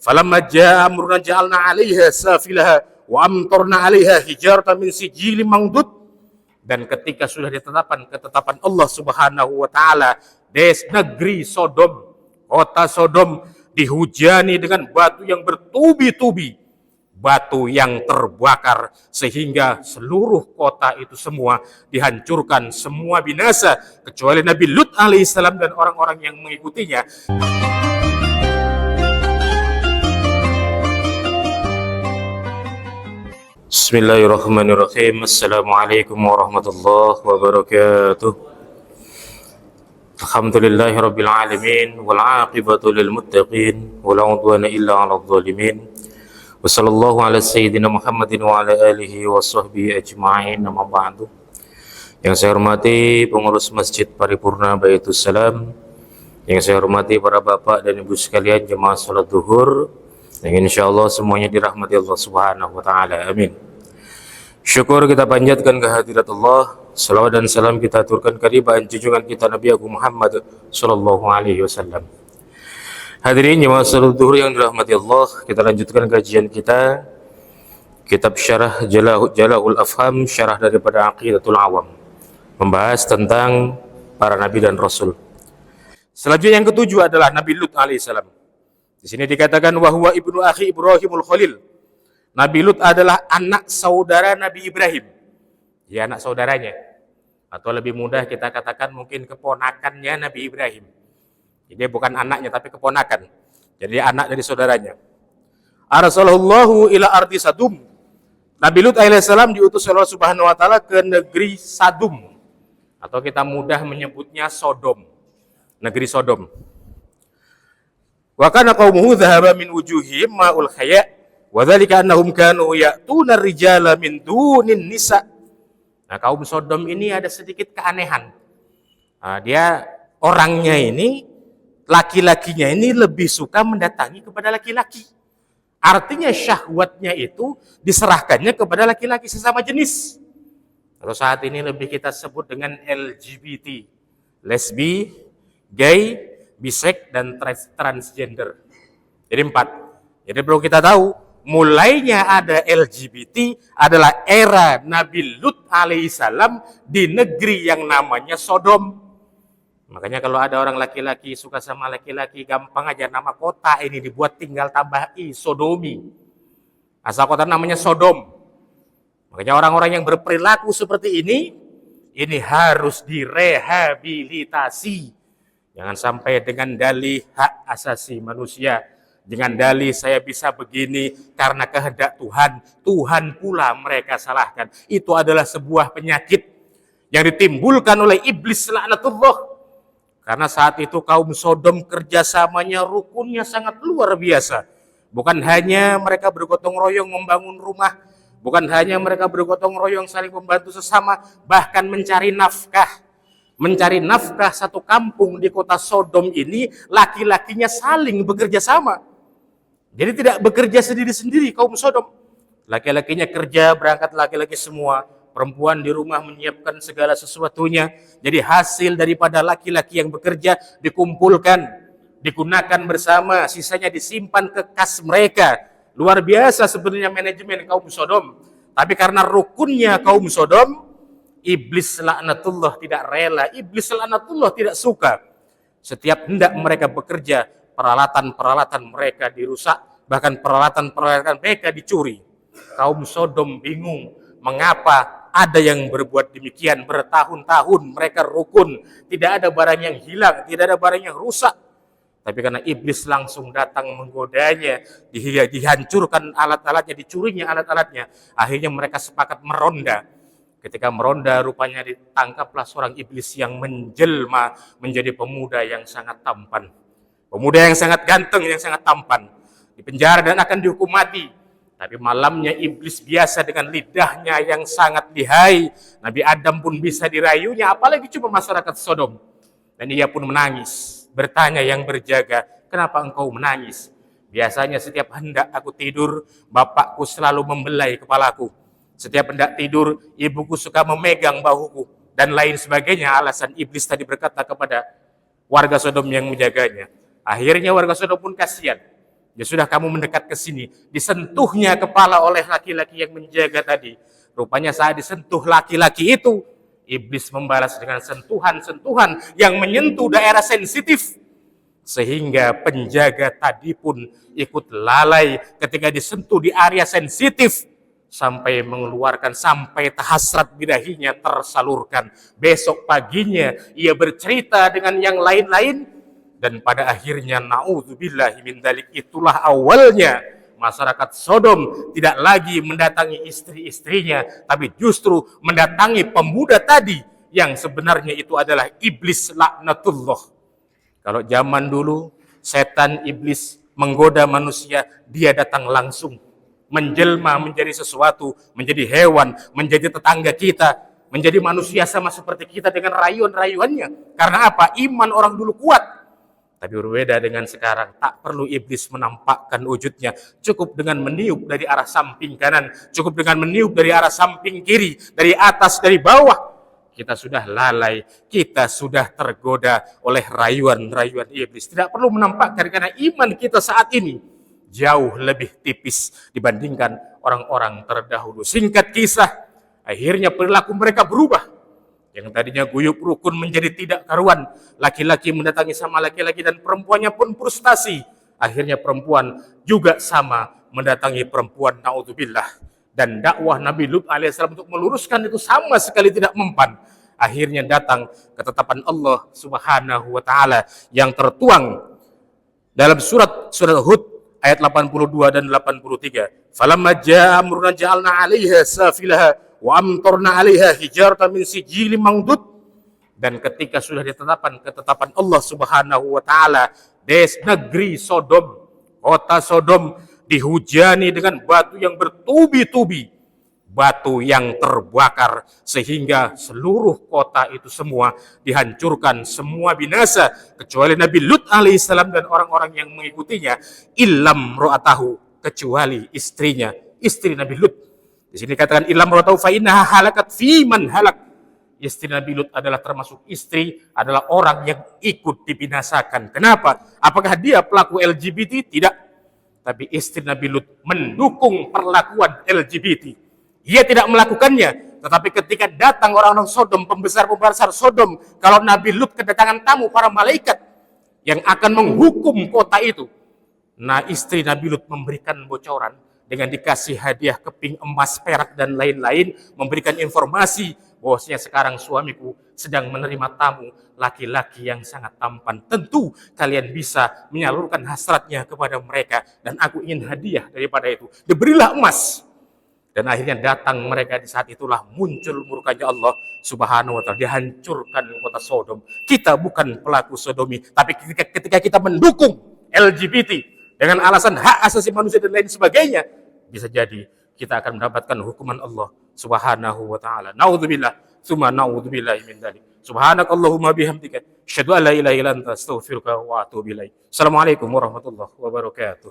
Falamma jaa amruna ja'alna 'alaiha safilaha wa amtarna 'alaiha hijaratan min sijilin mandud. Dan ketika sudah ditetapkan ketetapan Allah Subhanahu wa taala, negeri Sodom, kota Sodom dihujani dengan batu yang bertubi-tubi, batu yang terbakar sehingga seluruh kota itu semua dihancurkan, semua binasa kecuali Nabi Lut alaihissalam dan orang-orang yang mengikutinya. Bismillahirrahmanirrahim. Assalamualaikum warahmatullahi wabarakatuh. Alhamdulillahirabbil alamin wal 'aqibatu lil muttaqin wala 'udwana illa 'alal zalimin. Wa sallallahu ala sayyidina Muhammadin wa ala alihi wa sahbihi ajma'in. Amma ba'du. Yang saya hormati pengurus Masjid Paripurna Baitus Salam, yang saya hormati para bapak dan ibu sekalian jemaah salat zuhur, yang insyaallah semuanya dirahmati Allah Subhanahu wa taala. Amin. Syukur kita panjatkan kehadirat Allah, salawat dan salam kita aturkan kehadiran junjungan kita Nabi Agung Muhammad sallallahu alaihi wasallam. Hadirin jemaah salat zuhur yang dirahmati Allah, kita lanjutkan kajian kita kitab syarah Jala'ul Afham, syarah daripada Aqidatul Awam, membahas tentang para nabi dan rasul. Selanjutnya yang ketujuh adalah Nabi Lut alaihissalam. Di sini dikatakan wahwa ibnu akhi Ibrahimul Khalil. Nabi Lut adalah anak saudara Nabi Ibrahim. Ya, anak saudaranya. Atau lebih mudah kita katakan mungkin keponakannya Nabi Ibrahim. Jadi bukan anaknya tapi keponakan. Jadi anak dari saudaranya. Arsalallahu ila ardi Sadum. Nabi Lut alaihissalam diutus oleh Allah Subhanahu wa taala ke negeri Sadum. Atau kita mudah menyebutnya Sodom. Negeri Sodom. Wa kana qaumuhu dhahaba min wujuhihim ma'ul khaya' wa dzalika annahum kanu ya'tuna ar-rijala min dunin nisa. Nah, kaum Sodom ini ada sedikit keanehan. Nah, dia orangnya ini, laki-lakinya ini lebih suka mendatangi kepada laki-laki. Artinya syahwatnya itu diserahkannya kepada laki-laki sesama jenis. Kalau saat ini lebih kita sebut dengan LGBT, lesbi, gay, bisek, dan transgender. Jadi 4. Jadi perlu kita tahu, mulainya ada LGBT adalah era Nabi Lut alaihissalam di negeri yang namanya Sodom. Makanya kalau ada orang laki-laki suka sama laki-laki, gampang aja nama kota ini dibuat tinggal tambah i, Sodomi. Asal kota namanya Sodom. Makanya orang-orang yang berperilaku seperti ini harus direhabilitasi. Jangan sampai dengan dalih hak asasi manusia, dengan dalih saya bisa begini karena kehendak Tuhan, Tuhan pula mereka salahkan. Itu adalah sebuah penyakit yang ditimbulkan oleh iblis laknatullah. Karena saat itu kaum Sodom kerjasamanya, rukunnya sangat luar biasa. Bukan hanya mereka bergotong royong membangun rumah, bukan hanya mereka bergotong royong saling membantu sesama, bahkan mencari nafkah. Mencari nafkah satu kampung di kota Sodom ini, laki-lakinya saling bekerja sama. Jadi tidak bekerja sendiri-sendiri kaum Sodom. Laki-lakinya kerja, berangkat laki-laki semua. Perempuan di rumah menyiapkan segala sesuatunya. Jadi hasil daripada laki-laki yang bekerja dikumpulkan, digunakan bersama, sisanya disimpan ke kas mereka. Luar biasa sebenarnya manajemen kaum Sodom. Tapi karena rukunnya kaum Sodom, iblis laknatullah tidak rela, iblis laknatullah tidak suka. Setiap hendak mereka bekerja, peralatan-peralatan mereka dirusak, bahkan peralatan-peralatan mereka dicuri. Kaum Sodom bingung, mengapa ada yang berbuat demikian. Bertahun-tahun mereka rukun, tidak ada barang yang hilang, tidak ada barang yang rusak. Tapi karena iblis langsung datang menggodanya, dihancurkan alat-alatnya, dicurinya alat-alatnya, akhirnya mereka sepakat meronda. Ketika meronda, rupanya ditangkaplah seorang iblis yang menjelma menjadi pemuda yang sangat tampan. Pemuda yang sangat ganteng, yang sangat tampan. Dipenjara dan akan dihukum mati. Tapi malamnya iblis biasa dengan lidahnya yang sangat lihai. Nabi Adam pun bisa dirayunya, apalagi cuma masyarakat Sodom. Dan ia pun menangis. Bertanya yang berjaga, kenapa engkau menangis? Biasanya setiap hendak aku tidur, bapakku selalu membelai kepalaku. Setiap hendak tidur, ibuku suka memegang bahuku. Dan lain sebagainya, alasan iblis tadi berkata kepada warga Sodom yang menjaganya. Akhirnya warga Sodom pun kasihan. Ya sudah kamu mendekat ke sini, disentuhnya kepala oleh laki-laki yang menjaga tadi. Rupanya saat disentuh laki-laki itu, iblis membalas dengan sentuhan-sentuhan yang menyentuh daerah sensitif. Sehingga penjaga tadi pun ikut lalai ketika disentuh di area sensitif. Sampai mengeluarkan, sampai hasrat birahinya tersalurkan. Besok paginya ia bercerita dengan yang lain-lain. Dan pada akhirnya na'udzubillahi min dzalik, itulah awalnya masyarakat Sodom tidak lagi mendatangi istri-istrinya, tapi justru mendatangi pemuda tadi yang sebenarnya itu adalah iblis laknatullah. Kalau zaman dulu setan iblis menggoda manusia, dia datang langsung menjelma menjadi sesuatu, menjadi hewan, menjadi tetangga kita, menjadi manusia sama seperti kita dengan rayuan-rayuannya. Karena apa? Iman orang dulu kuat. Tapi berbeda dengan sekarang, tak perlu iblis menampakkan wujudnya. Cukup dengan meniup dari arah samping kanan, cukup dengan meniup dari arah samping kiri, dari atas, dari bawah. Kita sudah lalai, kita sudah tergoda oleh rayuan-rayuan iblis. Tidak perlu menampakkan karena iman kita saat ini jauh lebih tipis dibandingkan orang-orang terdahulu. Singkat kisah, akhirnya perilaku mereka berubah. Yang tadinya guyup rukun menjadi tidak karuan. Laki-laki mendatangi sama laki-laki dan perempuannya pun frustasi. Akhirnya perempuan juga sama mendatangi perempuan, naudzubillah. Dan dakwah Nabi Lut alaihissalam untuk meluruskan itu sama sekali tidak mempan. Akhirnya datang ketetapan Allah subhanahu wa ta'ala yang tertuang dalam surat Hud ayat 82 dan 83. Falamma jaa amruna ja'alna 'alaiha safilaha wa amtarna 'alaiha hijaratan min sijilin mandud. Dan ketika sudah ditetapkan ketetapan Allah Subhanahu wa taala, negeri Sodom, kota Sodom dihujani dengan batu yang bertubi-tubi, batu yang terbakar sehingga seluruh kota itu semua dihancurkan, semua binasa kecuali Nabi Lut alaihissalam dan orang-orang yang mengikutinya, illam ro'atahu, kecuali istrinya, istri Nabi Lut. Di sini katakan illam ro'atahu fa innaha halakat fi man halak. Istri Nabi Lut adalah termasuk istri, adalah orang yang ikut dibinasakan. Kenapa? Apakah dia pelaku LGBT? Tidak. Tapi istri Nabi Lut mendukung perlakuan LGBT. Dia tidak melakukannya, tetapi ketika datang orang-orang Sodom, pembesar-pembesar Sodom, kalau Nabi Lut kedatangan tamu para malaikat yang akan menghukum kota itu, nah istri Nabi Lut memberikan bocoran dengan dikasih hadiah keping emas, perak dan lain-lain, memberikan informasi bahwasanya sekarang suamiku sedang menerima tamu laki-laki yang sangat tampan. Tentu kalian bisa menyalurkan hasratnya kepada mereka dan aku ingin hadiah daripada itu. Diberilah emas. Dan akhirnya datang mereka, di saat itulah muncul murkanya Allah subhanahu wa ta'ala. Dihancurkan kota Sodom. Kita bukan pelaku sodomi. Tapi ketika kita mendukung LGBT dengan alasan hak asasi manusia dan lain sebagainya, bisa jadi kita akan mendapatkan hukuman Allah subhanahu wa ta'ala. Na'udzubillah. Tsumma na'udzubillahi min dzalik. Subhanakallahumma bihamdika. Asyhadu an la ilaha illa anta astaghfiruka wa atubu ilaik. Assalamualaikum warahmatullahi wabarakatuh.